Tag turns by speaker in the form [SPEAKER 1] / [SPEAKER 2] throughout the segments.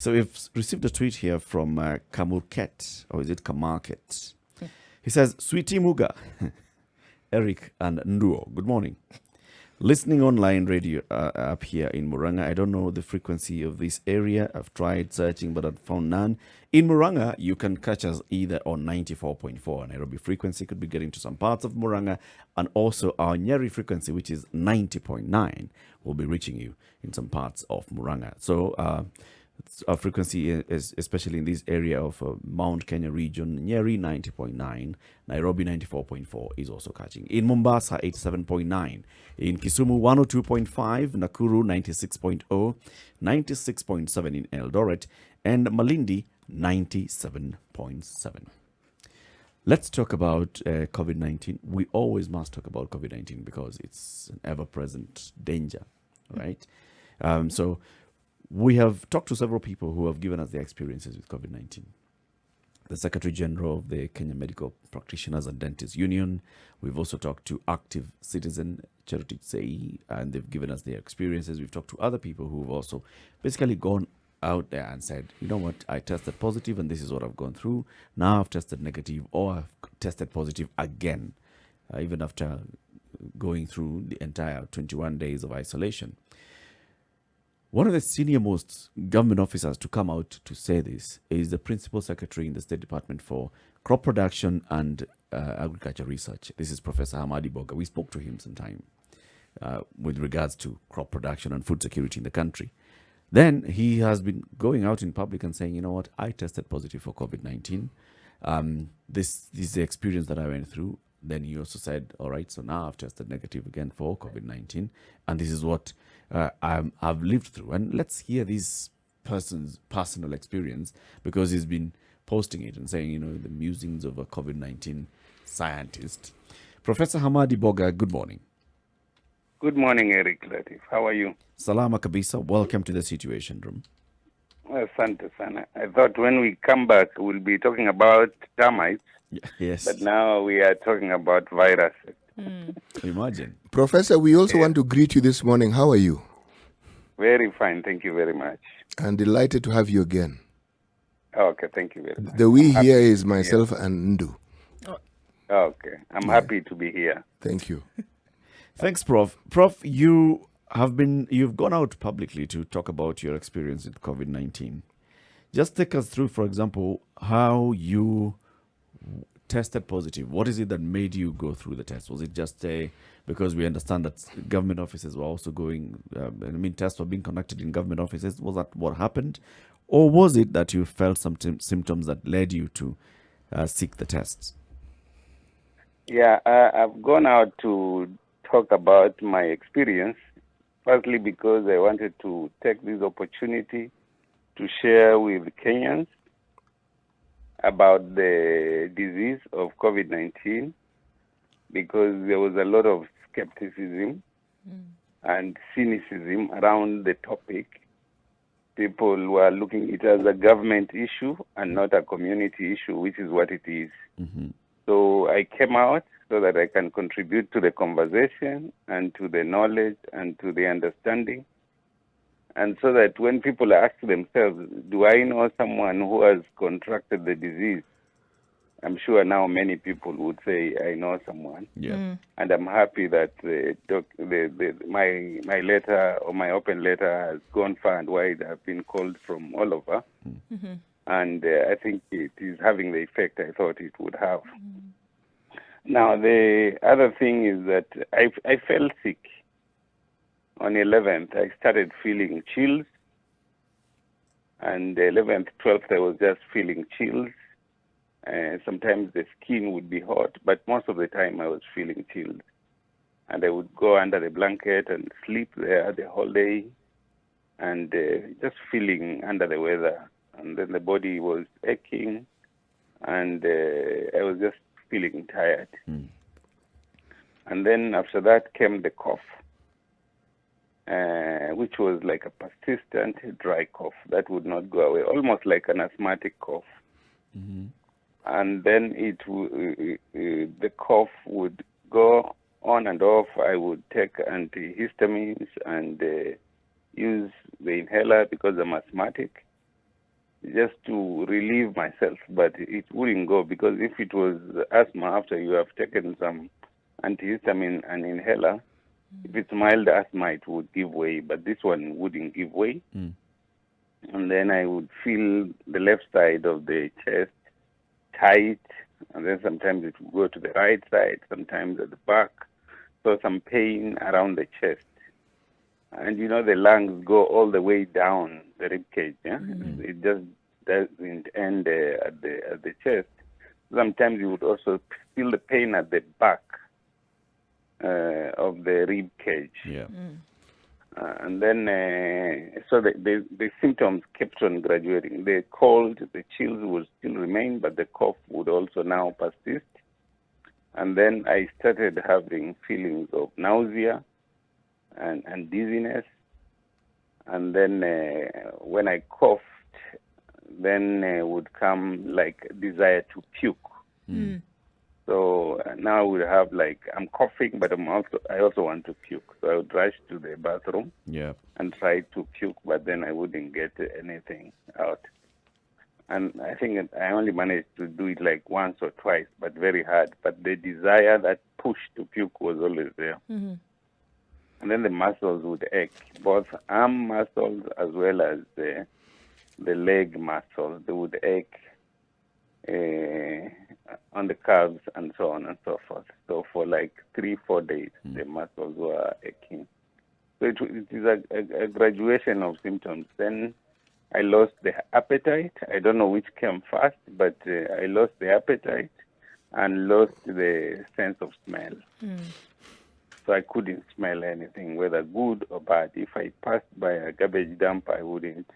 [SPEAKER 1] So we've received a tweet here from Kamurket, or is it Kamarket? He says, Sweetie Muga, Eric and Nduo, good morning. Listening online radio up here in Muranga. I don't know the frequency of this area. I've tried searching, but I've found none. In Muranga, you can catch us either on 94.4 Nairobi frequency, could be getting to some parts of Muranga, and also our Nyeri frequency, which is 90.9, will be reaching you in some parts of Muranga. So our frequency is especially in this area of Mount Kenya region. Nyeri 90.9, Nairobi 94.4 is also catching. In Mombasa 87.9, in Kisumu 102.5, Nakuru 96.0, 96.7 in Eldoret, and Malindi 97.7. Let's talk about COVID-19. We always must talk about COVID-19 because it's an ever-present danger, right? So we have talked to several people who have given us their experiences with COVID-19. The Secretary General of the Kenya Medical Practitioners and Dentists Union. We've also talked to Active Citizen Charity Say, and they've given us their experiences. We've talked to other people who've also basically gone out there and said, you know what, I tested positive and this is what I've gone through. Now I've tested negative, or I've tested positive again, even after going through the entire 21 days of isolation. One of the senior most government officers to come out to say this is the Principal Secretary in the State Department for Crop Production and Agriculture Research. This is Professor Hamadi Boga. We spoke to him sometime with regards to crop production and food security in the country. Then he has been going out in public and saying, you know what, I tested positive for COVID-19. This is the experience that I went through. Then he also said, all right, so now I've tested negative again for COVID-19. And this is what I've lived through. And let's hear this person's personal experience, because he's been posting it and saying, you know, the musings of a COVID-19 scientist. Professor Hamadi Boga, good morning.
[SPEAKER 2] Good morning, Eric Latif. How are you?
[SPEAKER 1] Salama kabisa. Welcome to the Situation Room.
[SPEAKER 2] Asante sana. I thought when we come back, we'll be talking about termites.
[SPEAKER 1] Yes.
[SPEAKER 2] But now we are talking about viruses.
[SPEAKER 1] Imagine.
[SPEAKER 3] Professor, we also want to greet you this morning. How are you?
[SPEAKER 2] Very fine. Thank you very much.
[SPEAKER 3] And delighted to have you again.
[SPEAKER 2] Okay. Thank you very much.
[SPEAKER 3] The we here is myself and Ndu.
[SPEAKER 2] Okay. I'm happy to be here.
[SPEAKER 3] Thank you.
[SPEAKER 1] Thanks, Prof. Prof, you've gone out publicly to talk about your experience with COVID-19. Just take us through, for example, how you tested positive. What is it that made you go through the test? Was it just because we understand that government offices were also going, tests were being conducted in government offices. Was that what happened? Or was it that you felt some symptoms that led you to seek the tests?
[SPEAKER 2] Yeah, I've gone out to talk about my experience, firstly because I wanted to take this opportunity to share with Kenyans about the disease of COVID-19, because there was a lot of skepticism and cynicism around the topic. People were looking at it as a government issue and not a community issue, which is what it is.
[SPEAKER 1] Mm-hmm.
[SPEAKER 2] So I came out so that I can contribute to the conversation and to the knowledge and to the understanding. And so that when people ask themselves, do I know someone who has contracted the disease? I'm sure now many people would say, I know someone.
[SPEAKER 1] Yeah.
[SPEAKER 2] And I'm happy that my letter, or my open letter, has gone far and wide. I've been called from all over.
[SPEAKER 4] Mm-hmm.
[SPEAKER 2] And I think it is having the effect I thought it would have. Now, the other thing is that I felt sick. On 11th, I started feeling chills. And 11th, 12th, I was just feeling chills. Sometimes the skin would be hot, but most of the time I was feeling chills. And I would go under the blanket and sleep there the whole day, and just feeling under the weather. And then the body was aching, and I was just feeling tired. And then after that came the cough, which was like a persistent dry cough that would not go away, almost like an asthmatic cough.
[SPEAKER 1] Mm-hmm.
[SPEAKER 2] And then the cough would go on and off. I would take antihistamines and use the inhaler because I'm asthmatic. just to relieve myself, but it wouldn't go, because if it was asthma, after you have taken some antihistamine and inhaler, if it's mild asthma, it would give way, but this one wouldn't give way. And then I would feel the left side of the chest tight, and then sometimes it would go to the right side, sometimes at the back. So some pain around the chest. And the lungs go all the way down the rib cage. Yeah? It just doesn't end at the chest. Sometimes you would also feel the pain at the back of the rib cage.
[SPEAKER 1] Yeah.
[SPEAKER 2] And then, so the symptoms kept on graduating. The cold, the chills would still remain, but the cough would also now persist. And then I started having feelings of nausea and dizziness. And then when I coughed, then would come like desire to puke. So now I would have I'm coughing, but I also want to puke. So I would rush to the bathroom and try to puke, but then I wouldn't get anything out. And I think I only managed to do it once or twice, but very hard. But the desire, that push to puke, was always there. And then the muscles would ache, both arm muscles as well as the leg muscles. They would ache on the calves and so on and so forth. So for 3-4 days, the muscles were aching. So it is a graduation of symptoms. Then I lost the appetite. I don't know which came first, but I lost the appetite and lost the sense of smell. So I couldn't smell anything, whether good or bad. If I passed by a garbage dump, I wouldn't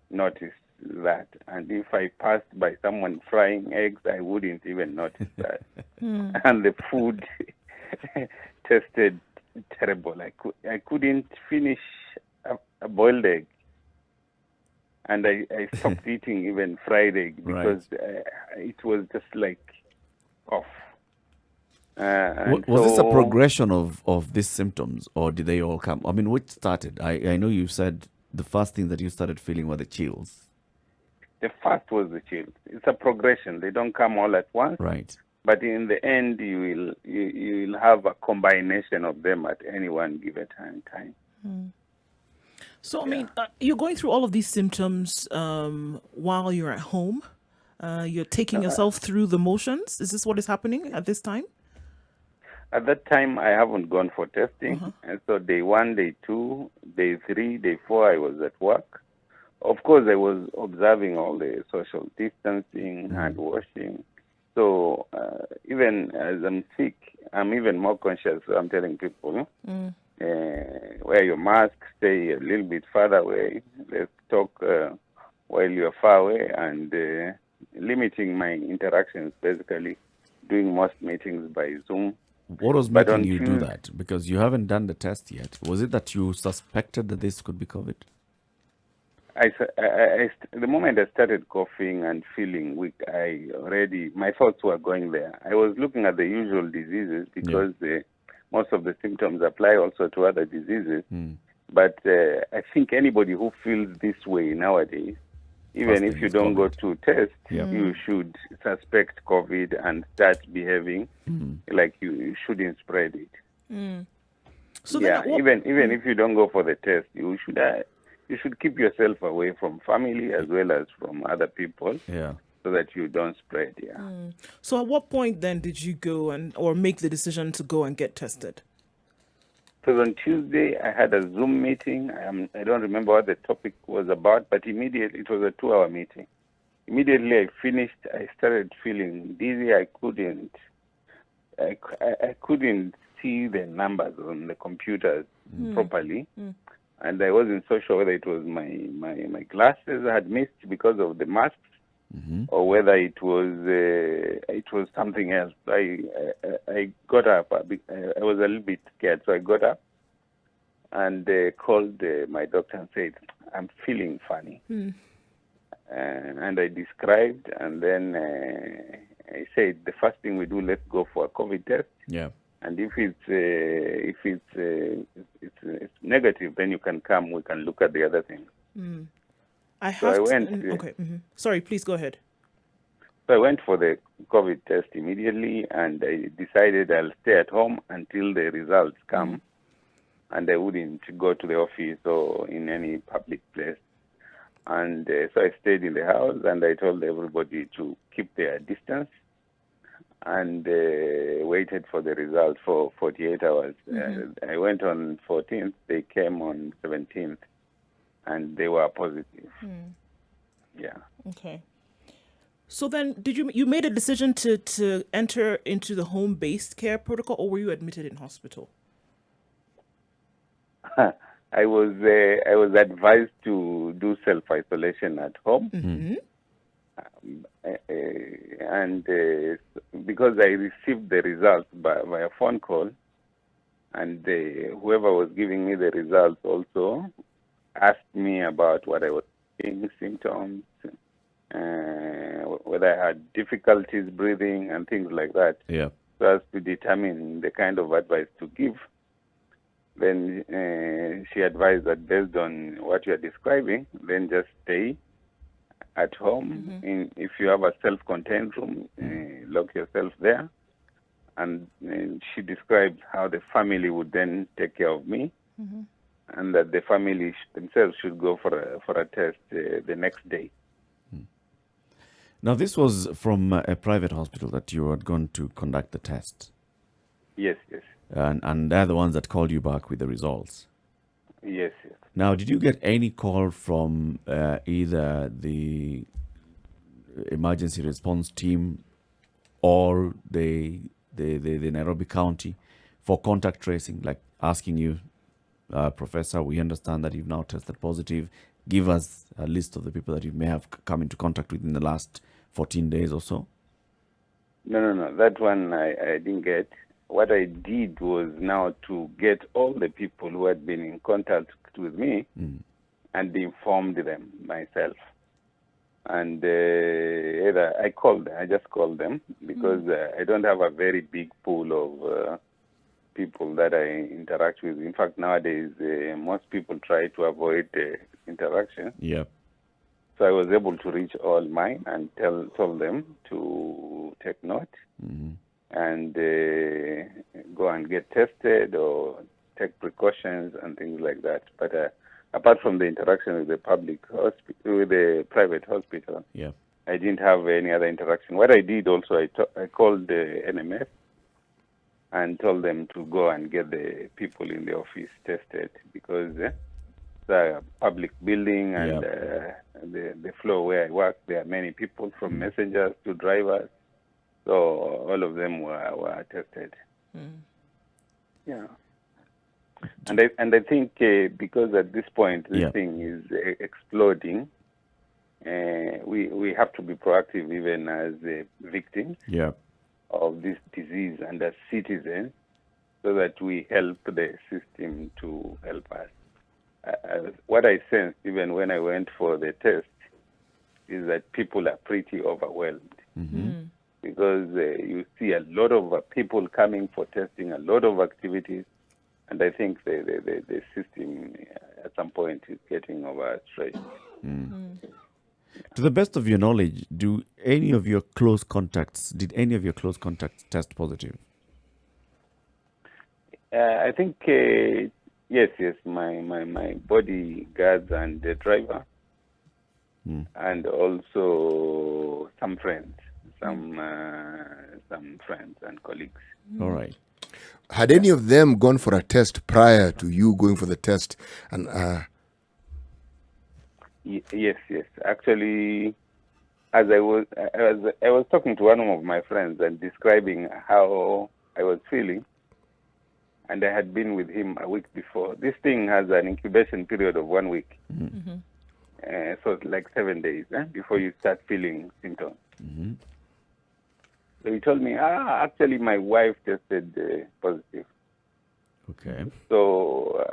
[SPEAKER 2] notice that. And if I passed by someone frying eggs, I wouldn't even notice that. And the food tasted terrible. I couldn't finish a boiled egg. And I stopped eating even fried egg because it was just off.
[SPEAKER 1] Was this a progression of these symptoms, or did they all come? I mean, which started? I know you said the first thing that you started feeling were the chills.
[SPEAKER 2] The first was the chills. It's a progression. They don't come all at once.
[SPEAKER 1] Right.
[SPEAKER 2] But in the end, you will have a combination of them at any one given time.
[SPEAKER 4] So, I mean, you're going through all of these symptoms while you're at home. You're taking yourself through the motions. Is this what is happening at this time?
[SPEAKER 2] At that time, I haven't gone for testing. And so day 1, day 2, day 3, day 4, I was at work. Of course, I was observing all the social distancing, hand washing. So even as I'm sick, I'm even more conscious. So I'm telling people, wear your mask, stay a little bit further away. Let's talk while you're far away, and limiting my interactions, basically doing most meetings by Zoom.
[SPEAKER 1] What was making you do that? Because you haven't done the test yet. Was it that you suspected that this could be COVID?
[SPEAKER 2] The moment I started coughing and feeling weak, my thoughts were going there. I was looking at the usual diseases because most of the symptoms apply also to other diseases. But I think anybody who feels this way nowadays, even if you don't go to test, you should suspect COVID and start behaving like you shouldn't spread it.
[SPEAKER 4] So
[SPEAKER 2] even if you don't go for the test, you should keep yourself away from family as well as from other people, so that you don't spread.
[SPEAKER 4] So at what point then did you go or make the decision to go and get tested?
[SPEAKER 2] So on Tuesday, I had a Zoom meeting. I don't remember what the topic was about, but immediately it was a 2-hour meeting. Immediately I finished, I started feeling dizzy. I couldn't see the numbers on the computers properly. And I wasn't so sure whether it was my glasses I had missed because of the masks, or whether it was something else. I got up. I was a little bit scared, so I got up and called my doctor and said, "I'm feeling funny." And I described, and then I said, "The first thing we do, let's go for a COVID test. And if it's negative, then you can come. We can look at the other things."
[SPEAKER 4] I
[SPEAKER 2] So I
[SPEAKER 4] have
[SPEAKER 2] went.
[SPEAKER 4] to. Okay. Sorry, please go ahead.
[SPEAKER 2] So I went for the COVID test immediately, and I decided I'll stay at home until the results come, and I wouldn't go to the office or in any public place. And so I stayed in the house, and I told everybody to keep their distance, and waited for the results for 48 hours. I went on 14th. They came on 17th, and they were positive. Yeah.
[SPEAKER 4] Okay. So then, did you made a decision to enter into the home-based care protocol, or were you admitted in hospital?
[SPEAKER 2] I was advised to do self-isolation at home, and because I received the results via phone call, and whoever was giving me the results also asked me about what I was seeing, symptoms, whether I had difficulties breathing and things like that,
[SPEAKER 1] Yeah.
[SPEAKER 2] so as to determine the kind of advice to give. Then she advised that based on what you are describing, then just stay at home. If you have a self-contained room, lock yourself there. And she described how the family would then take care of me, and that the family themselves should go for a test the next day.
[SPEAKER 1] Now, this was from a private hospital that you had gone to conduct the test.
[SPEAKER 2] Yes, yes.
[SPEAKER 1] And they're the ones that called you back with the results.
[SPEAKER 2] Yes, yes.
[SPEAKER 1] Now, did you get any call from either the emergency response team or the Nairobi County for contact tracing, like asking you, Professor, we understand that you've now tested positive. Give us a list of the people that you may have come into contact with in the last 14 days or so?
[SPEAKER 2] No. That one I didn't get. What I did was now to get all the people who had been in contact with me and informed them myself. And either I just called them because I don't have a very big pool of people that I interact with. In fact, nowadays, most people try to avoid interaction.
[SPEAKER 1] Yeah.
[SPEAKER 2] So I was able to reach all mine and told them to take note and go and get tested or take precautions and things like that. But apart from the interaction with the with the private hospital,
[SPEAKER 1] Yeah.
[SPEAKER 2] I didn't have any other interaction. What I did also, I called the NMF and told them to go and get the people in the office tested because the public building and the floor where I work, there are many people from messengers to drivers. So all of them were tested. Yeah. And I think because at this point this thing is exploding, we have to be proactive even as victims of this disease and as citizens, so that we help the system to help us. What I sensed even when I went for the test is that people are pretty overwhelmed because you see a lot of people coming for testing, a lot of activities, and I think the system at some point is getting overstretched.
[SPEAKER 1] To the best of your knowledge, did any of your close contacts test positive?
[SPEAKER 2] I think yes. My bodyguards and the driver, and also some friends, some friends and colleagues.
[SPEAKER 1] All right.
[SPEAKER 3] Had any of them gone for a test prior to you going for the test? And
[SPEAKER 2] yes. Actually, as I was talking to one of my friends and describing how I was feeling, and I had been with him a week before. This thing has an incubation period of 1 week. So it's like 7 days before you start feeling symptoms. So he told me, actually my wife tested positive.
[SPEAKER 1] Okay.
[SPEAKER 2] So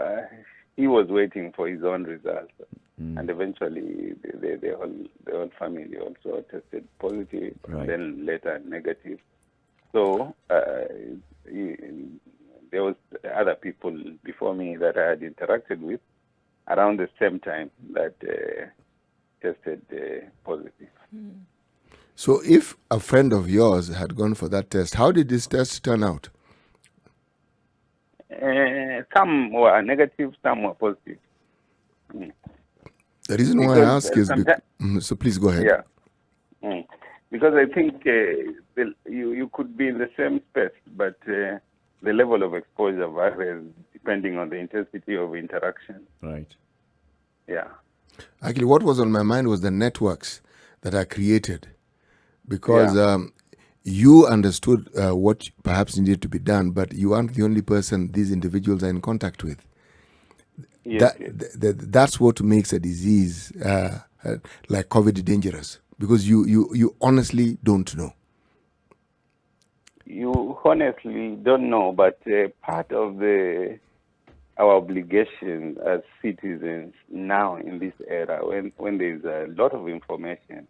[SPEAKER 2] he was waiting for his own results. And eventually the whole family also tested positive,
[SPEAKER 1] Right.
[SPEAKER 2] then later negative. So there was other people before me that I had interacted with around the same time that tested positive.
[SPEAKER 3] So if a friend of yours had gone for that test, how did this test turn out?
[SPEAKER 2] Some were negative, some were positive.
[SPEAKER 3] The reason why I ask is so please go ahead.
[SPEAKER 2] Yeah. Because I think you could be in the same space, but the level of exposure varies depending on the intensity of interaction.
[SPEAKER 1] Right.
[SPEAKER 2] Yeah.
[SPEAKER 3] Actually, what was on my mind was the networks that are created, because you understood what perhaps needed to be done, but you aren't the only person these individuals are in contact with.
[SPEAKER 2] Yes,
[SPEAKER 3] That's what makes a disease like COVID dangerous, because you honestly don't know.
[SPEAKER 2] You honestly don't know, but part of our obligation as citizens now in this era, when there's a lot of information,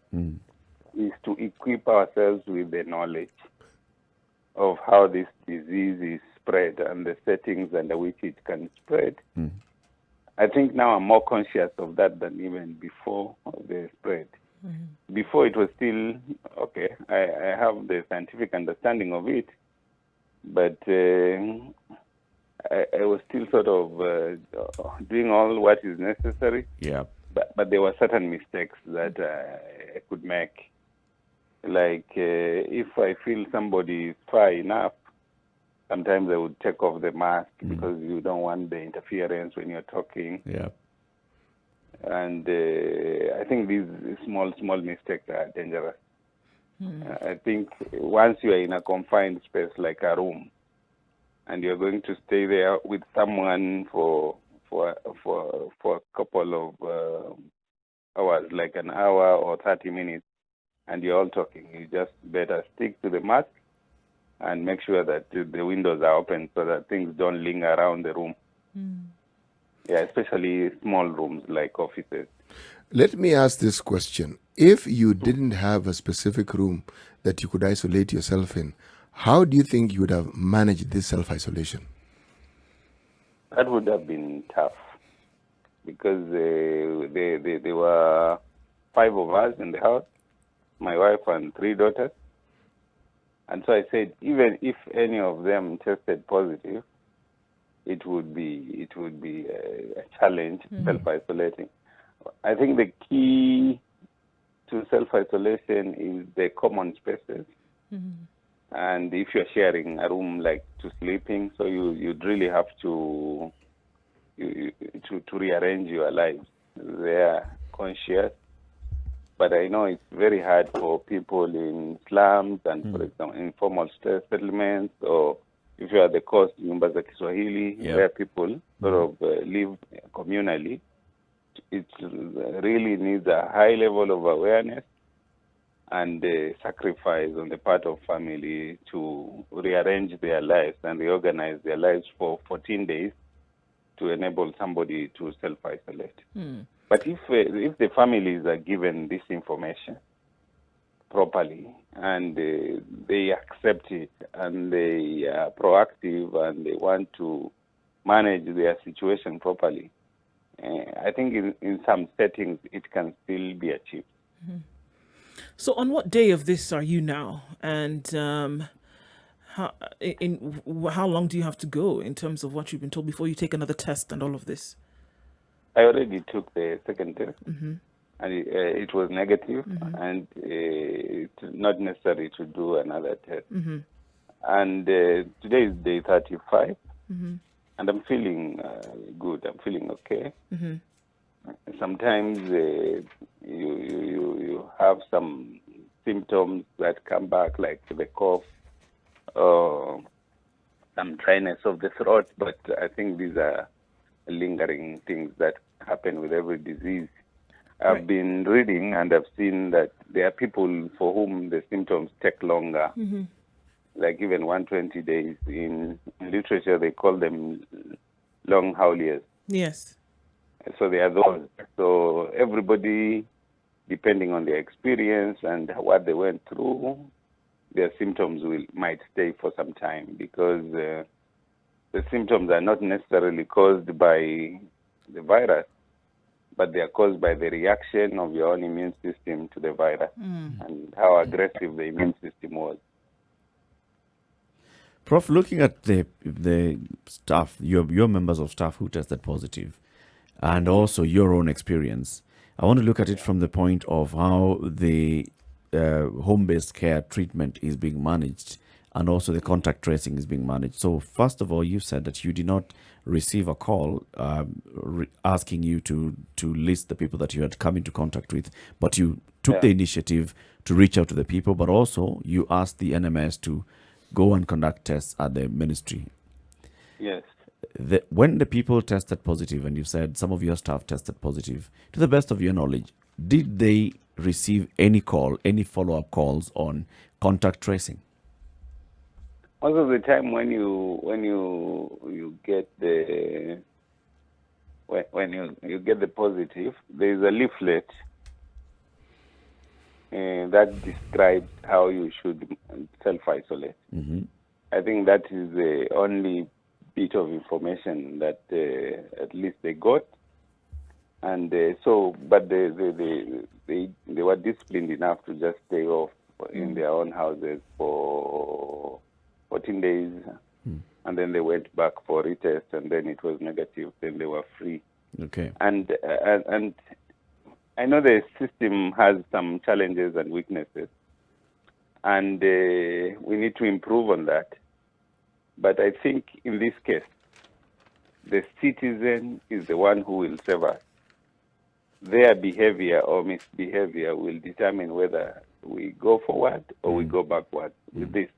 [SPEAKER 2] is to equip ourselves with the knowledge of how this disease is spread and the settings under which it can spread. I think now I'm more conscious of that than even before the spread. Before it was still, okay, I have the scientific understanding of it, but I was still sort of doing all what is necessary.
[SPEAKER 1] Yeah.
[SPEAKER 2] But there were certain mistakes that I could make. Like if I feel somebody is far enough, sometimes I would take off the mask because you don't want the interference when you're talking.
[SPEAKER 1] Yeah.
[SPEAKER 2] And I think these small mistakes are dangerous. I think once you are in a confined space like a room, and you're going to stay there with someone for a couple of hours, like an hour or 30 minutes, and you're all talking, you just better stick to the mask and make sure that the windows are open so that things don't linger around the room. Yeah, especially small rooms like offices.
[SPEAKER 3] Let me ask this question. If you didn't have a specific room that you could isolate yourself in, how do you think you would have managed this self-isolation?
[SPEAKER 2] That would have been tough because there were 5 of us in the house, my wife and 3 daughters. And so I said, even if any of them tested positive, it would be a challenge self-isolating. I think the key to self-isolation is the common spaces. And if you're sharing a room like to sleeping, so you'd really have to rearrange your lives. They are conscious, but I know it's very hard for people in slums and, for example, informal settlements, or if you're at the coast, Mombasa, Kiswahili, where people sort of live communally. It really needs a high level of awareness and sacrifice on the part of family to rearrange their lives and reorganize their lives for 14 days to enable somebody to self-isolate. But if the families are given this information properly and they accept it and they are proactive and they want to manage their situation properly, I think in some settings it can still be achieved.
[SPEAKER 4] So on what day of this are you now? And how long do you have to go in terms of what you've been told before you take another test and all of this?
[SPEAKER 2] I already took the second test, and it was negative, and it's not necessary to do another test. And today is day 35, and I'm feeling good. I'm feeling okay. Sometimes you have some symptoms that come back, like the cough or some dryness of the throat, but I think these are lingering things that happen with every disease. I've been reading and I've seen that there are people for whom the symptoms take longer, like even 120 days. In literature, they call them long hauliers.
[SPEAKER 4] Yes.
[SPEAKER 2] So there are those. So everybody, depending on their experience and what they went through, their symptoms might stay for some time, because the symptoms are not necessarily caused by the virus. but they are caused by the reaction of your own immune system to the virus and how aggressive the immune system was.
[SPEAKER 1] Prof, looking at the staff, your members of staff who tested positive, and also your own experience, I want to look at it from the point of how the home-based care treatment is being managed, and also the contact tracing is being managed. So first of all, you said that you did not receive a call asking you to list the people that you had come into contact with, but you took the initiative to reach out to the people, but also you asked the NMS to go and conduct tests at the ministry.
[SPEAKER 2] Yes.
[SPEAKER 1] When the people tested positive, and you said some of your staff tested positive, to the best of your knowledge, did they receive any follow-up calls on contact tracing?
[SPEAKER 2] Most of the time, when you get the when you get the positive, there is a leaflet that describes how you should self-isolate.
[SPEAKER 1] Mm-hmm.
[SPEAKER 2] I think that is the only bit of information that at least they got, and but they were disciplined enough to just stay off in their own houses for 14 days, and then they went back for retest, and then it was negative. Then they were free.
[SPEAKER 1] Okay.
[SPEAKER 2] And I know the system has some challenges and weaknesses, and we need to improve on that. But I think in this case, the citizen is the one who will save us. Their behavior or misbehavior will determine whether we go forward or we go backward with this.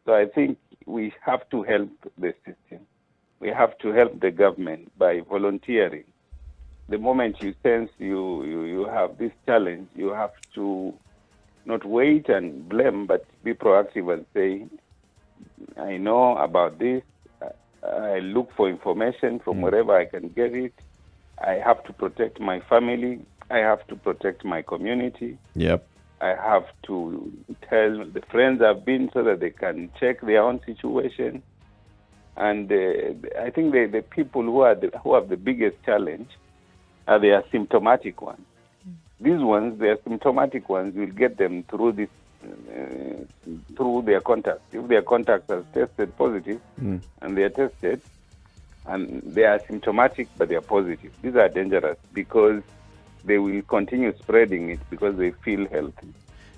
[SPEAKER 2] So I think we have to help the system. We have to help the government by volunteering. The moment you sense you have this challenge, you have to not wait and blame, but be proactive and say, I know about this. I look for information from wherever I can get it. I have to protect my family. I have to protect my community.
[SPEAKER 1] Yep.
[SPEAKER 2] I have to tell the friends I've been so that they can check their own situation. And I think the people who have the biggest challenge are the asymptomatic ones. These ones, the asymptomatic ones, will get them through this through their contacts. If their contacts are tested positive and they are tested and they are asymptomatic but they are positive, these are dangerous because they will continue spreading it because they feel healthy.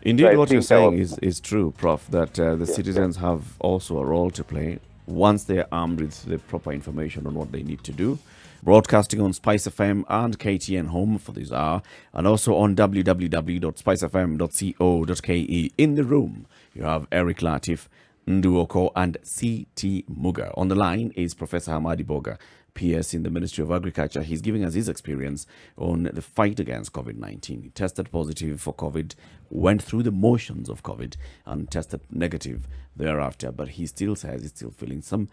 [SPEAKER 1] Indeed,
[SPEAKER 2] So
[SPEAKER 1] what you're
[SPEAKER 2] think
[SPEAKER 1] saying is true, Prof, that the citizens have also a role to play once they're armed with the proper information on what they need to do. Broadcasting on Spice FM and KTN Home for this hour, and also on www.spicefm.co.ke. In the room, you have Eric Latif, Nduoko, and C.T. Muga. On the line is Professor Hamadi Boga, PS in the Ministry of Agriculture. He's giving us his experience on the fight against COVID-19. He tested positive for COVID, went through the motions of COVID, and tested negative thereafter. But he still says he's still feeling some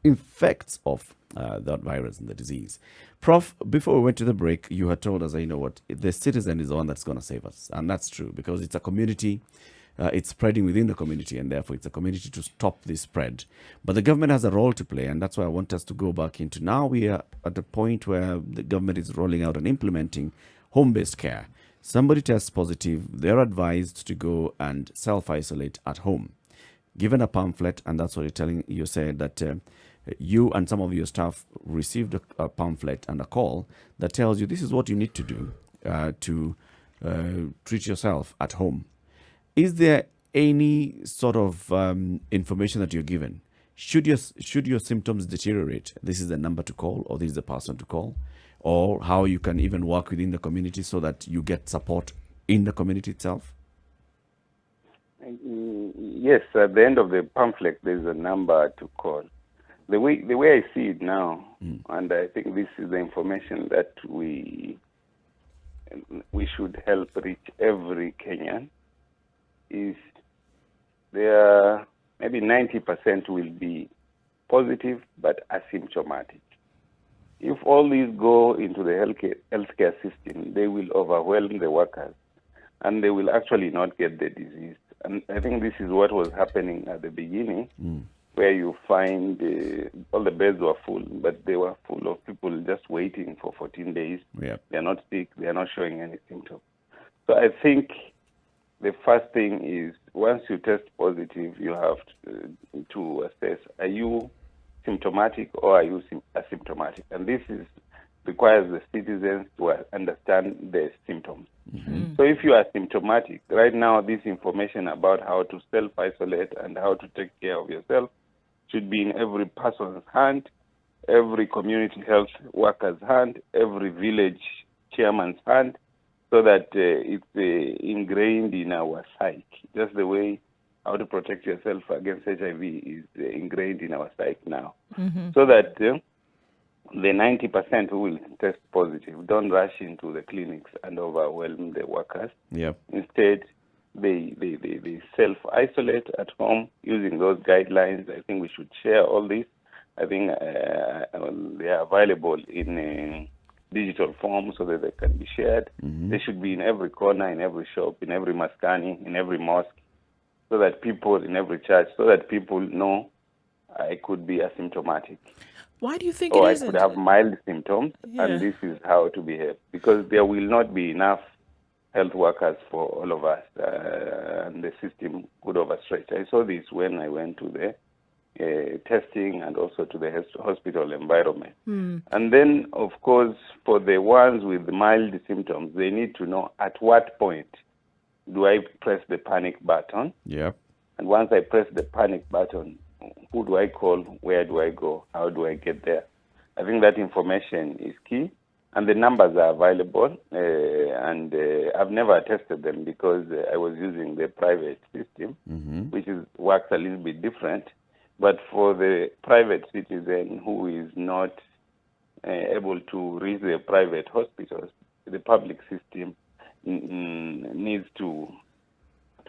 [SPEAKER 1] effects of that virus and the disease. Prof, before we went to the break, you had told us, the citizen is the one that's going to save us. And that's true because it's a community. It's spreading within the community, and therefore it's a community to stop this spread. But the government has a role to play, and that's why I want us to go back into now. We are at the point where the government is rolling out and implementing home-based care. Somebody tests positive, they're advised to go and self-isolate at home. Given a pamphlet, and that's what you said that you and some of your staff received a pamphlet and a call that tells you this is what you need to do to treat yourself at home. Is there any sort of information that you're given? Should your symptoms deteriorate, this is the number to call, or this is the person to call, or how you can even work within the community so that you get support in the community itself?
[SPEAKER 2] Yes, at the end of the pamphlet, there's a number to call. The way I see it now, and I think this is the information that we should help reach every Kenyan, is there maybe 90% will be positive but asymptomatic. If all these go into the healthcare system, they will overwhelm the workers and they will actually not get the disease. And I think this is what was happening at the beginning where you find all the beds were full, but they were full of people just waiting for 14 days.
[SPEAKER 1] Yeah.
[SPEAKER 2] They're not sick. They're not showing any symptoms. So I think the first thing is once you test positive, you have to assess, are you symptomatic or are you asymptomatic? And this requires the citizens to understand the symptoms.
[SPEAKER 1] Mm-hmm.
[SPEAKER 2] So if you are symptomatic, right now this information about how to self-isolate and how to take care of yourself should be in every person's hand, every community health worker's hand, every village chairman's hand, so that it's ingrained in our psyche. Just the way how to protect yourself against HIV is ingrained in our psyche now.
[SPEAKER 4] Mm-hmm.
[SPEAKER 2] So that the 90% who will test positive don't rush into the clinics and overwhelm the workers.
[SPEAKER 1] Yeah.
[SPEAKER 2] Instead, they self-isolate at home using those guidelines. I think we should share all this. I think they are available in digital form so that they can be shared.
[SPEAKER 1] Mm-hmm.
[SPEAKER 2] They should be in every corner, in every shop, in every maskani, in every mosque, so that people, in every church, so that people know I could be asymptomatic.
[SPEAKER 4] Why do you think
[SPEAKER 2] or
[SPEAKER 4] it
[SPEAKER 2] I
[SPEAKER 4] isn't?
[SPEAKER 2] could have mild symptoms,
[SPEAKER 4] Yeah.
[SPEAKER 2] and this is how to behave. Because there will not be enough health workers for all of us, and the system could overstretch. I saw this when I went to the testing and also to the hospital environment. And then, of course, for the ones with mild symptoms, they need to know at what point do I press the panic button.
[SPEAKER 1] Yeah.
[SPEAKER 2] And once I press the panic button, who do I call? Where do I go? How do I get there? I think that information is key. And the numbers are available. And I've never tested them because I was using the private system,
[SPEAKER 1] Mm-hmm.
[SPEAKER 2] which works a little bit different. But for the private citizen who is not able to reach the private hospitals, the public system needs to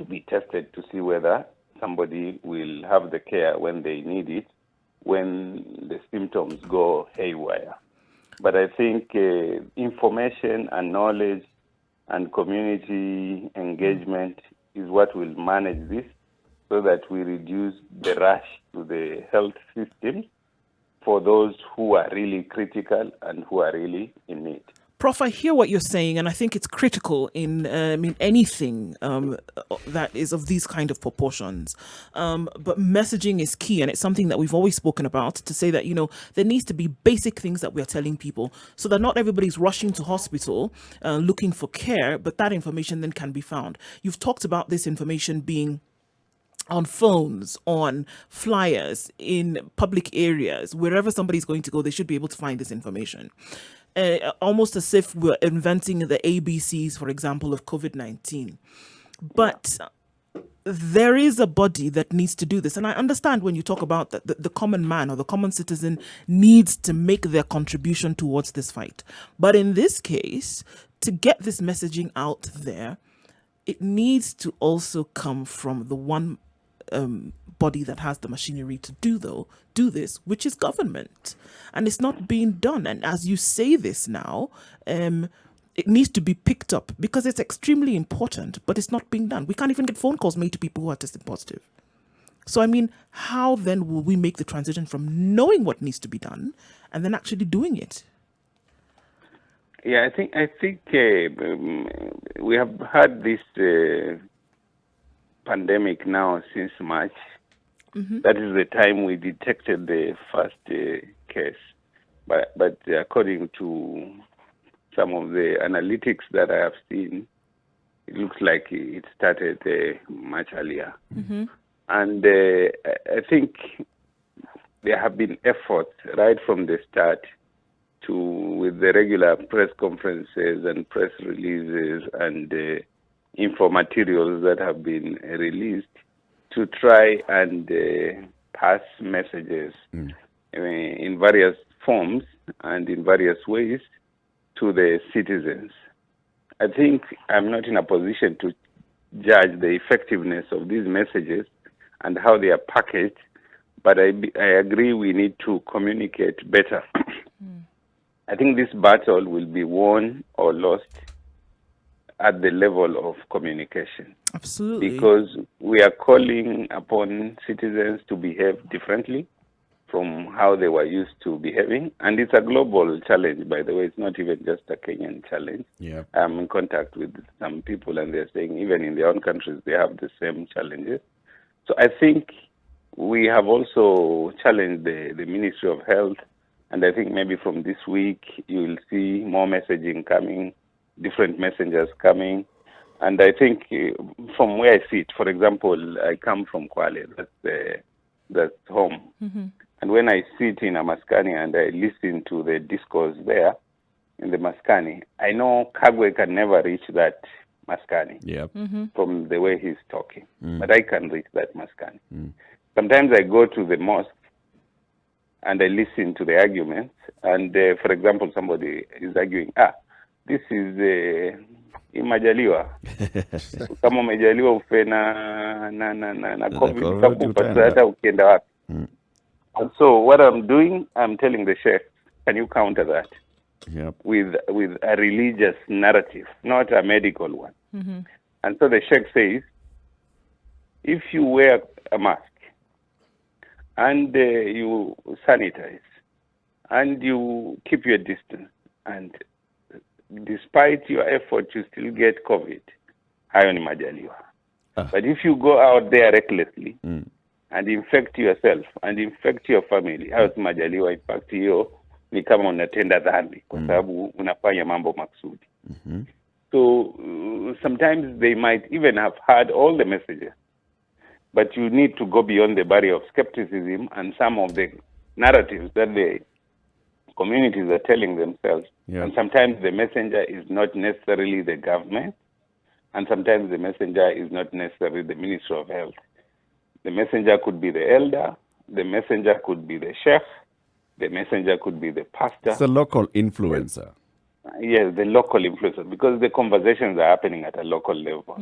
[SPEAKER 2] be tested to see whether somebody will have the care when they need it, when the symptoms go haywire. But I think information and knowledge and community engagement is what will manage this, so that we reduce the rush to the health system for those who are really critical and who are really in need.
[SPEAKER 4] Prof, I hear what you're saying, and I think it's critical in anything that is of these kind of proportions. But messaging is key, and it's something that we've always spoken about, to say that, there needs to be basic things that we are telling people so that not everybody's rushing to hospital looking for care, but that information then can be found. You've talked about this information being on phones, on flyers, in public areas, wherever somebody's going to go, they should be able to find this information. Almost as if we're inventing the ABCs, for example, of COVID-19. But there is a body that needs to do this. And I understand when you talk about the common man or the common citizen needs to make their contribution towards this fight. But in this case, to get this messaging out there, it needs to also come from the one body that has the machinery to do this, which is government. And it's not being done. And as you say this now, it needs to be picked up because it's extremely important, but it's not being done. We can't even get phone calls made to people who are tested positive. So, how then will we make the transition from knowing what needs to be done and then actually doing it?
[SPEAKER 2] Yeah, I think we have had this pandemic now since March. Mm-hmm. That is the time we detected the first case. But according to some of the analytics that I have seen, it looks like it started much earlier. Mm-hmm. And I think there have been efforts right from the start with the regular press conferences and press releases and info materials that have been released to try and pass messages in various forms and in various ways to the citizens. I think I'm not in a position to judge the effectiveness of these messages and how they are packaged, but I agree we need to communicate better. I think this battle will be won or lost at the level of communication.
[SPEAKER 4] Absolutely.
[SPEAKER 2] Because we are calling upon citizens to behave differently from how they were used to behaving. And it's a global challenge, by the way. It's not even just a Kenyan challenge.
[SPEAKER 1] Yeah.
[SPEAKER 2] I'm in contact with some people, and they're saying even in their own countries, they have the same challenges. So I think we have also challenged the Ministry of Health. And I think maybe from this week, you will see more messaging coming, different messengers coming. And I think from where I sit, for example, I come from Kwale, that's home.
[SPEAKER 4] Mm-hmm.
[SPEAKER 2] And when I sit in a maskani and I listen to the discourse there in the maskani, I know Kagwe can never reach that maskani
[SPEAKER 1] Yeah.
[SPEAKER 4] Mm-hmm.
[SPEAKER 2] from the way he's talking. But I can reach that maskani. Sometimes I go to the mosque and I listen to the arguments. And for example, somebody is arguing, this is imajaliwa. Kama umejaliwa ufe na COVID, utakufa hata ukienda wapi. And so what I'm doing, I'm telling the sheikh, can you counter that with a religious narrative, not a medical one?
[SPEAKER 4] Mm-hmm.
[SPEAKER 2] And so the sheikh says, if you wear a mask and you sanitize and you keep your distance, and despite your effort, you still get COVID, hayo ni majaliwa. But if you go out there recklessly and infect yourself and infect your family, hayo si majaliwa. In fact, hiyo ni kama unatenda dhambi kwa sababu unafanya mambo maksudi. So sometimes they might even have heard all the messages, but you need to go beyond the barrier of skepticism and some of the narratives that the communities are telling themselves.
[SPEAKER 1] Yeah.
[SPEAKER 2] And sometimes the messenger is not necessarily the government, and sometimes the messenger is not necessarily the Ministry of Health. The messenger could be the elder, the messenger could be the sheikh, the messenger could be the pastor.
[SPEAKER 1] It's a local influencer.
[SPEAKER 2] Yes, the local influencer, because the conversations are happening at a local level.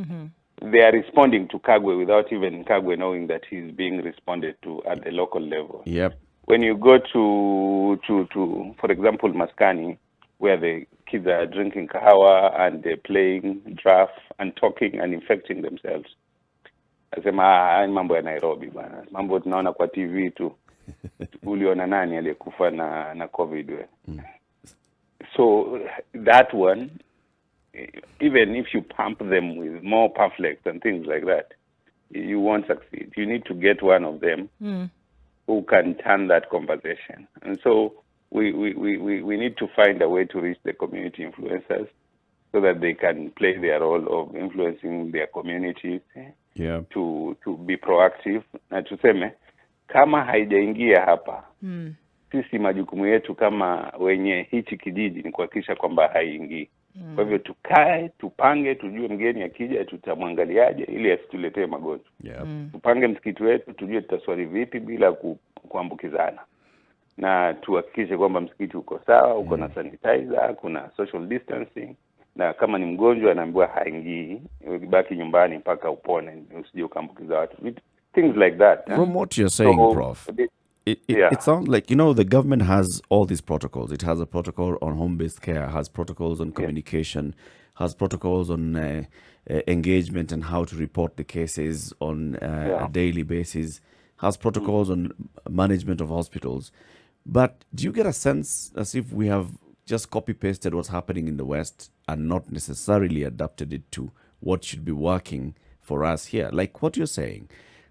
[SPEAKER 2] They are responding to Kagwe without even Kagwe knowing that he's being responded to at the local level.
[SPEAKER 1] Yep.
[SPEAKER 2] When you go to for example, Maskani, where the kids are drinking kahawa and they're playing draft and talking and infecting themselves, asema mambo ya Nairobi bana, mambo tunaona kwa TV tu. Uliona nani aliyekufa na COVID we? So that one, even if you pump them with more pamphlets and things like that, you won't succeed. You need to get one of them who can turn that conversation. And so we need to find a way to reach the community influencers so that they can play their role of influencing their communities to be proactive. Na tuseme, kama haijaingia hapa, sisi majukumu yetu kama wenye hichi kijiji ni kuhakikisha kwamba haiingii. Kwa hivyo tukae, tupange, tujue mgeni akija tutamwangaliaje ili asituletee magonjwa. Tupange msikiti wetu, tujue tutaswali vipi bila kuambukizana. Na tuhakikishe kwamba msikiti uko sawa, uko na sanitizer, kuna social distancing, na kama ni mgonjwa anaambiwa haingii, baki nyumbani mpaka upone, usije ukaambukiza watu. Things like that.
[SPEAKER 1] From what you're saying,
[SPEAKER 2] So,
[SPEAKER 1] Prof, it sounds like, the government has all these protocols. It has a protocol on home-based care, has protocols on communication, has protocols on engagement and how to report the cases on a daily basis, has protocols on management of hospitals. But do you get a sense as if we have just copy-pasted what's happening in the West and not necessarily adapted it to what should be working for us here? Like what you're saying,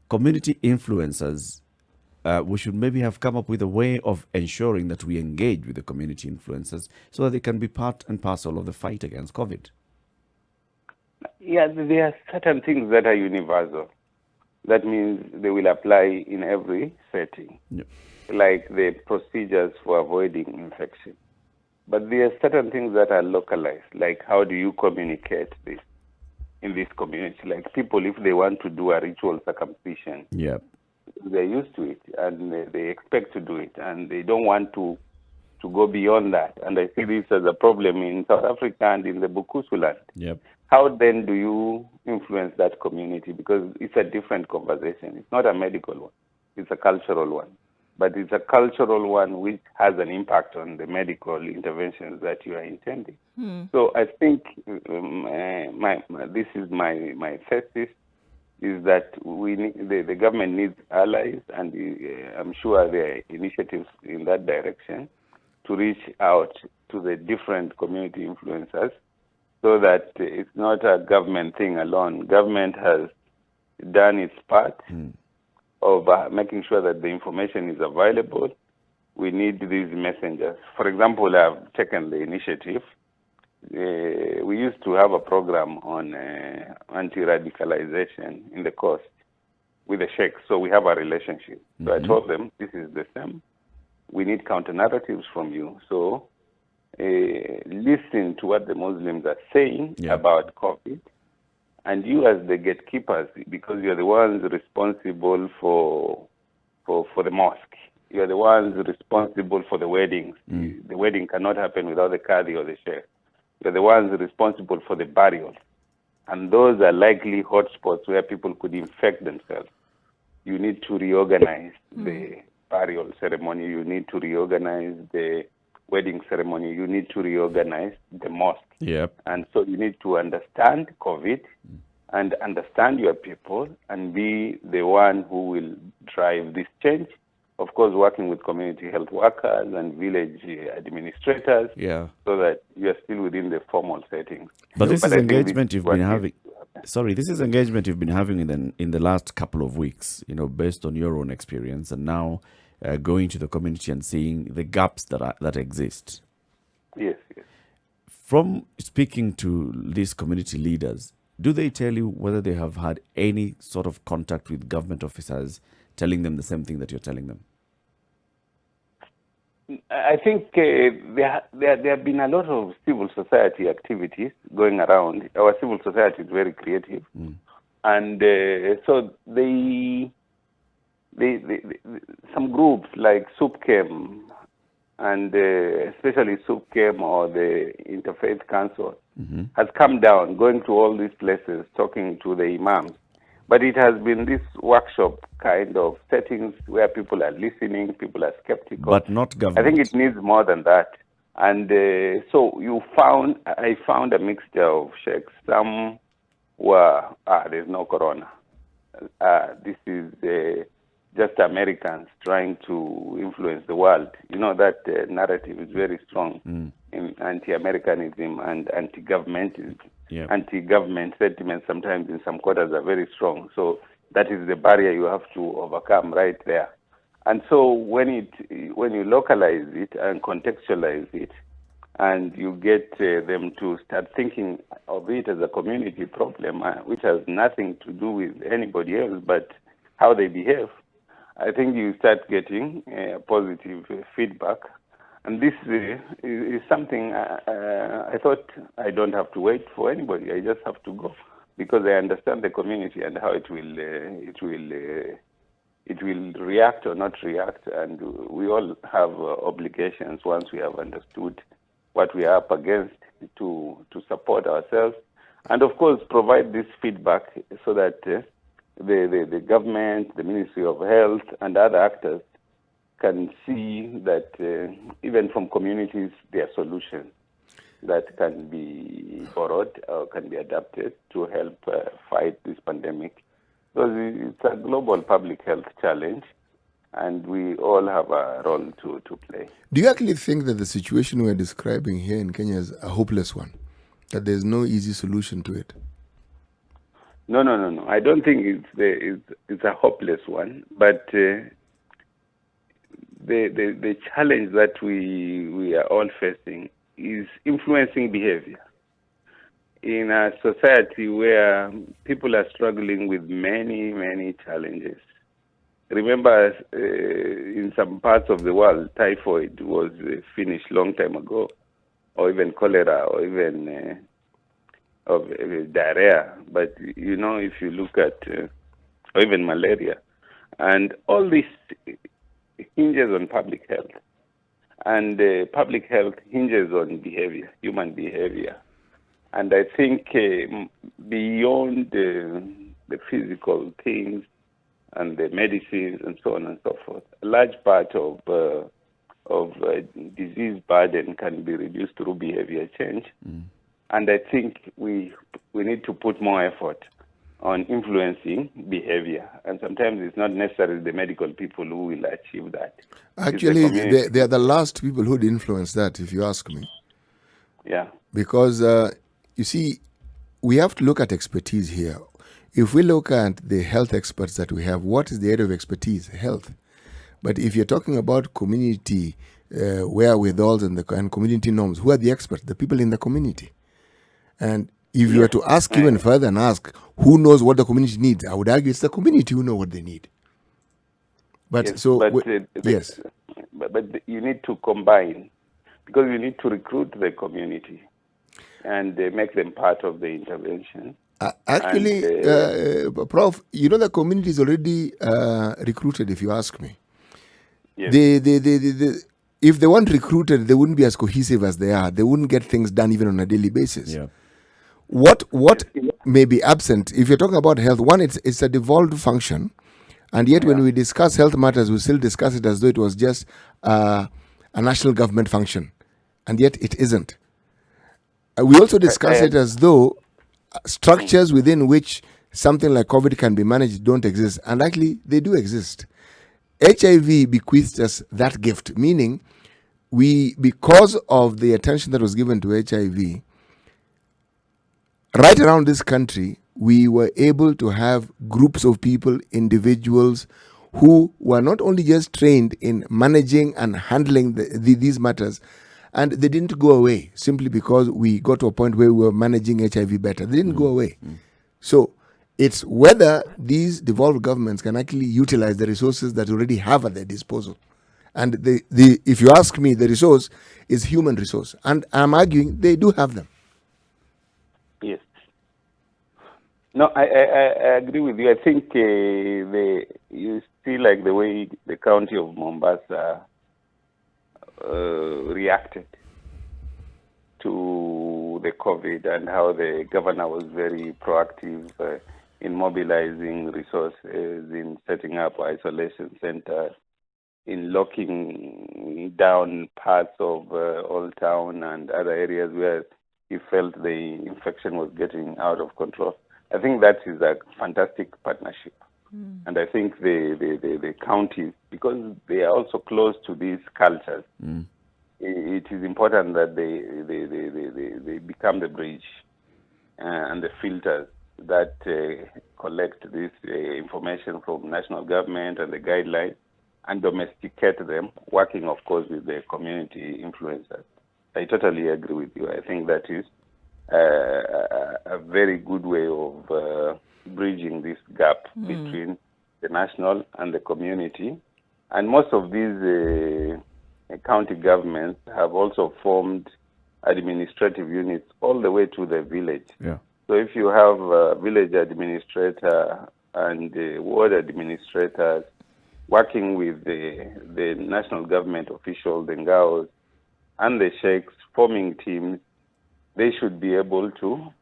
[SPEAKER 1] community influencers, we should maybe have come up with a way of ensuring that we engage with the community influencers so that they can be part and parcel of the fight against COVID.
[SPEAKER 2] Yeah, there are certain things that are universal. That means they will apply in every setting, like the procedures for avoiding infection. But there are certain things that are localized, like how do you communicate this in this community? Like people, if they want to do a ritual circumcision, they're used to it and they expect to do it, and they don't want to go beyond that. And I see this as a problem in South Africa and in the Bukusu land. How then do you influence that community? Because it's a different conversation. It's not a medical one. It's a cultural one. but it's a cultural one which has an impact on the medical interventions that you are intending. So I think this is my thesis, is that the government needs allies, and I'm sure there are initiatives in that direction to reach out to the different community influencers, so that it's not a government thing alone. Government has done its part of making sure that the information is available. We need these messengers. For example, I've taken the initiative. We used to have a program on anti-radicalization in the coast with the sheikhs, so we have a relationship. So I told them, this is the same. We need counter-narratives from you. So listen to what the Muslims are saying about COVID, and you as the gatekeepers, because you're the ones responsible for the mosque. You're the ones responsible for the weddings. The wedding cannot happen without the qadi or the sheikh. You're the ones responsible for the burials. And those are likely hotspots where people could infect themselves. You need to reorganize the burial ceremony. You need to reorganize the wedding ceremony. You need to reorganize the mosque.
[SPEAKER 1] Yep.
[SPEAKER 2] And so you need to understand COVID and understand your people and be the one who will drive this change. Of course, working with community health workers and village administrators, so that you are still within the formal setting.
[SPEAKER 1] But this is engagement you've been having. Sorry, this is engagement you've been having in the last couple of weeks, based on your own experience, and now going to the community and seeing the gaps that exist.
[SPEAKER 2] Yes.
[SPEAKER 1] From speaking to these community leaders, do they tell you whether they have had any sort of contact with government officers telling them the same thing that you're telling them?
[SPEAKER 2] I think there have been a lot of civil society activities going around. Our civil society is very creative, and so some groups like SUPCAM and especially SUPCAM or the Interfaith Council has come down, going to all these places, talking to the imams. But it has been this workshop kind of settings where people are listening, people are skeptical.
[SPEAKER 1] But not government.
[SPEAKER 2] I think it needs more than that. And so I found a mixture of sheikhs. Some were, there's no corona. This is just Americans trying to influence the world. That narrative is very strong in anti-Americanism and anti-governmentism.
[SPEAKER 1] Yep.
[SPEAKER 2] Anti-government sentiments sometimes in some quarters are very strong. So that is the barrier you have to overcome right there. And so when you localize it and contextualize it, and you get them to start thinking of it as a community problem, which has nothing to do with anybody else but how they behave, I think you start getting positive feedback. And this is something I thought I don't have to wait for anybody. I just have to go, because I understand the community and how it will react or not react. And we all have obligations once we have understood what we are up against to support ourselves. And of course, provide this feedback so that the government, the Ministry of Health and other actors can see that even from communities, there are solutions that can be borrowed or can be adapted to help fight this pandemic. Because it's a global public health challenge, and we all have a role to play.
[SPEAKER 3] Do you actually think that the situation we're describing here in Kenya is a hopeless one? That there's no easy solution to it?
[SPEAKER 2] No. I don't think it's a hopeless one, but the challenge that we are all facing is influencing behavior. In a society where people are struggling with many, many challenges. Remember, in some parts of the world, typhoid was finished long time ago, or even cholera, or even diarrhea. But, if you look at, or even malaria, and all this hinges on public health. And public health hinges on behavior, human behavior. And I think beyond the physical things, and the medicines and so on and so forth. A large part of disease burden can be reduced through behavior change. And I think we need to put more effort on influencing behavior. And sometimes it's not necessarily the medical people who will achieve that.
[SPEAKER 3] Actually, they are the last people who'd influence that, if you ask me.
[SPEAKER 2] Yeah.
[SPEAKER 3] Because, you see, we have to look at expertise here. If we look at the health experts that we have, what is the area of expertise? Health. But if you're talking about community wherewithals and community norms, who are the experts? The people in the community. And if you were to ask even further and ask who knows what the community needs, I would argue it's the community who know what they need. But yes,
[SPEAKER 2] but you need to combine, because you need to recruit the community and make them part of the intervention.
[SPEAKER 3] Actually, Prof, you know the community is already recruited, if you ask me.
[SPEAKER 2] Yes.
[SPEAKER 3] If they weren't recruited, they wouldn't be as cohesive as they are. They wouldn't get things done even on a daily basis.
[SPEAKER 1] Yeah.
[SPEAKER 3] What may be absent, if you're talking about health, one, it's a devolved function. And yet when we discuss health matters, we still discuss it as though it was just a national government function. And yet it isn't. We also discuss it as though structures within which something like COVID can be managed don't exist. And actually, they do exist. HIV bequeathed us that gift, meaning because of the attention that was given to HIV, right around this country, we were able to have groups of people, individuals, who were not only just trained in managing and handling these matters, and they didn't go away simply because we got to a point where we were managing HIV better. They didn't go away. So it's whether these devolved governments can actually utilize the resources that already have at their disposal. And if you ask me, the resource is human resource. And I'm arguing they do have them.
[SPEAKER 2] Yes. No, I agree with you. I think you see like the way the county of Mombasa reacted to the COVID and how the governor was very proactive in mobilizing resources, in setting up isolation centers, in locking down parts of Old Town and other areas where he felt the infection was getting out of control. I think that is a fantastic partnership. And I think the counties, because they are also close to these cultures, it is important that they become the bridge and the filters that collect this information from national government and the guidelines and domesticate them, working, of course, with the community influencers. I totally agree with you. I think that is a very good way of bridging this gap between the national and the community. And most of these county governments have also formed administrative units all the way to the village.
[SPEAKER 1] Yeah.
[SPEAKER 2] So if you have a village administrator and ward administrators working with the national government officials, the Ngaos, and the sheikhs, forming teams, they should be able to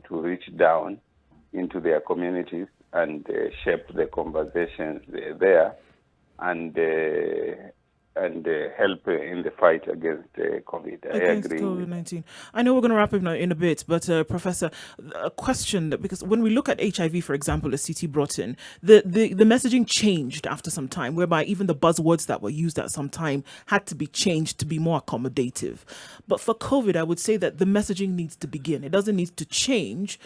[SPEAKER 2] reach down into their communities and shape the conversations there and help in the fight against COVID. I agree.
[SPEAKER 4] COVID-19. I know we're going to wrap up now in a bit, but Professor, a question, because when we look at HIV, for example, as CT brought in, the messaging changed after some time, whereby even the buzzwords that were used at some time had to be changed to be more accommodative. But for COVID, I would say that the messaging needs to begin. It doesn't need to change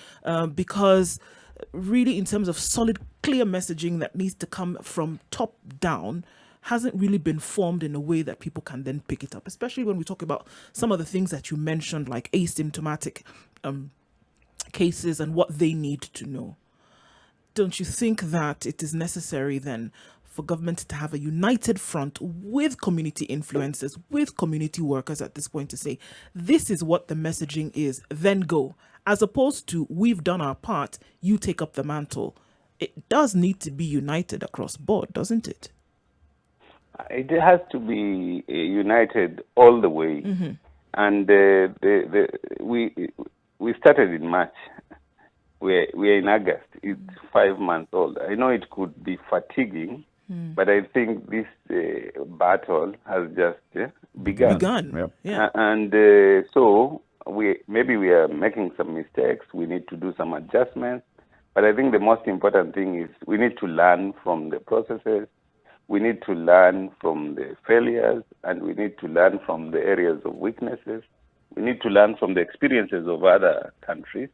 [SPEAKER 4] because really in terms of solid, clear messaging that needs to come from top down hasn't really been formed in a way that people can then pick it up, especially when we talk about some of the things that you mentioned, like asymptomatic cases and what they need to know. Don't you think that it is necessary then for government to have a united front with community influencers, with community workers at this point to say, this is what the messaging is, then go, as opposed to we've done our part, you take up the mantle. It does need to be united across board, doesn't it?
[SPEAKER 2] It has to be united all the way, and we started in March. We're in August. it's 5 months old. I know it could be fatiguing, but I think this battle has just begun.
[SPEAKER 1] Yep.
[SPEAKER 4] Yeah.
[SPEAKER 2] And so we are making some mistakes. We need to do some adjustments. But I think the most important thing is we need to learn from the processes. We need to learn from the failures, and we need to learn from the areas of weaknesses. We need to learn from the experiences of other countries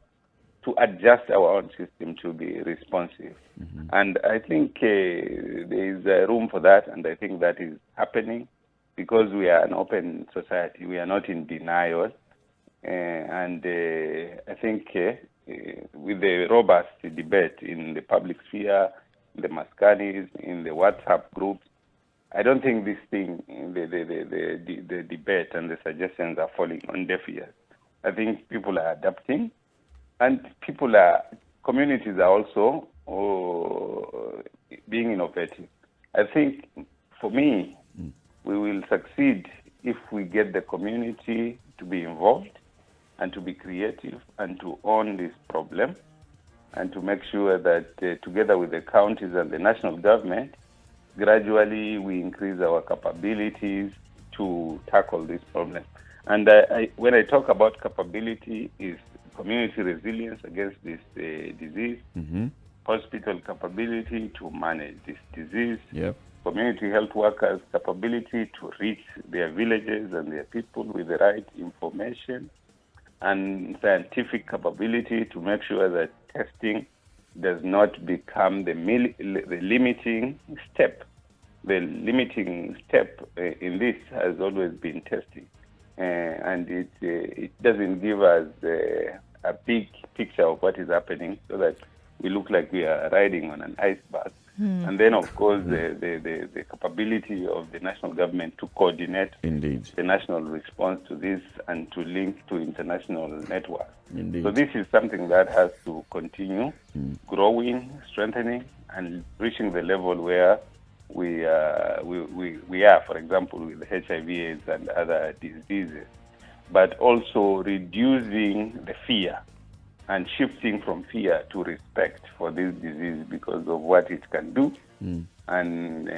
[SPEAKER 2] to adjust our own system to be responsive. And I think there is room for that, and I think that is happening because we are an open society. We are not in denial. And I think with the robust debate in the public sphere, in the Maskanis, in the WhatsApp groups, I don't think this thing, the debate and the suggestions are falling on deaf ears. I think people are adapting, and communities are also being innovative. I think, for me, we will succeed if we get the community to be involved and to be creative and to own this problem and to make sure that together with the counties and the national government, gradually we increase our capabilities to tackle this problem. And when I talk about capability, is community resilience against this disease, hospital capability to manage this disease, community health workers' capability to reach their villages and their people with the right information, and scientific capability to make sure that testing does not become the limiting step. The limiting step in this has always been testing, and it doesn't give us a big picture of what is happening, so that we look like we are riding on an iceberg. And then, of course, the capability of the national government to coordinate
[SPEAKER 1] Indeed.
[SPEAKER 2] the national response to this and to link to international networks.
[SPEAKER 1] Indeed.
[SPEAKER 2] So this is something that has to continue growing, strengthening, and reaching the level where we are, for example, with HIV/AIDS and other diseases, but also reducing the fear and shifting from fear to respect for this disease because of what it can do, and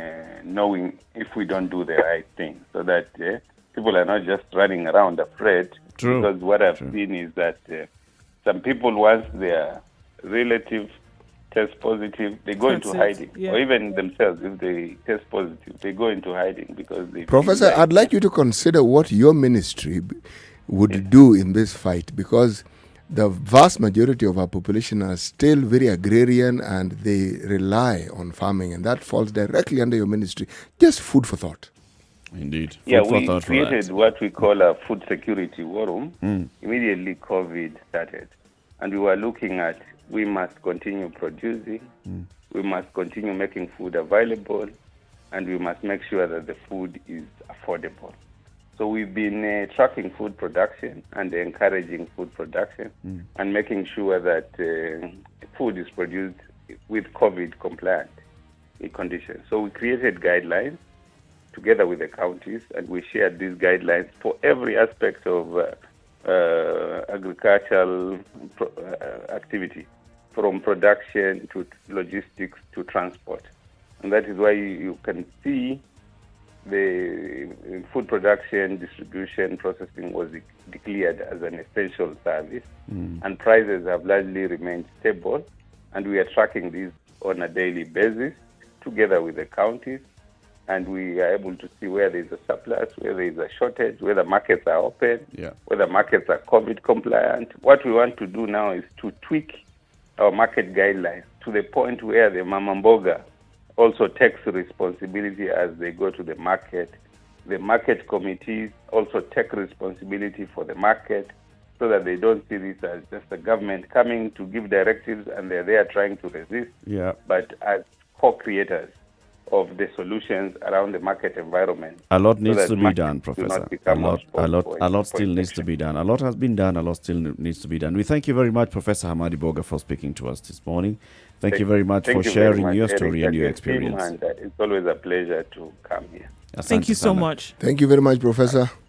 [SPEAKER 2] knowing if we don't do the right thing, so that people are not just running around afraid.
[SPEAKER 1] True.
[SPEAKER 2] Because what I've seen is that some people, once their relative test positive, they go into hiding. Or even themselves, if they test positive, they go into hiding because they...
[SPEAKER 3] Professor, I'd like you to consider what your ministry would do in this fight, because the vast majority of our population are still very agrarian and they rely on farming, and that falls directly under your ministry. Just food for thought.
[SPEAKER 1] Indeed.
[SPEAKER 2] Yeah, we created what we call a food security war room. Immediately COVID started, and we were looking at, we must continue producing, we must continue making food available, and we must make sure that the food is affordable. So we've been tracking food production and encouraging food production and making sure that food is produced with COVID compliant conditions. So we created guidelines together with the counties, and we shared these guidelines for every aspect of agricultural activity, from production to logistics to transport. And that is why you can see the food production, distribution, processing was declared as an essential service, and prices have largely remained stable, and we are tracking these on a daily basis together with the counties, and we are able to see where there is a surplus, where there is a shortage, where the markets are open, where the markets are COVID compliant. What we want to do now is to tweak our market guidelines to the point where the Mama Boga also takes responsibility as they go to the market. The market committees also take responsibility for the market, so that they don't see this as just the government coming to give directives and they're there trying to resist, but as co-creators of the solutions around the market environment.
[SPEAKER 1] A lot needs to be done, Professor. A lot still needs to be done. A lot has been done. A lot still needs to be done. We thank you very much, Professor Hamadi Boga, for speaking to us this morning. Thank you very much for sharing your story and your experience.
[SPEAKER 2] And it's always a pleasure to come here.
[SPEAKER 1] Asante
[SPEAKER 4] Thank you so
[SPEAKER 1] sana.
[SPEAKER 4] much.
[SPEAKER 3] Thank you very much, Professor.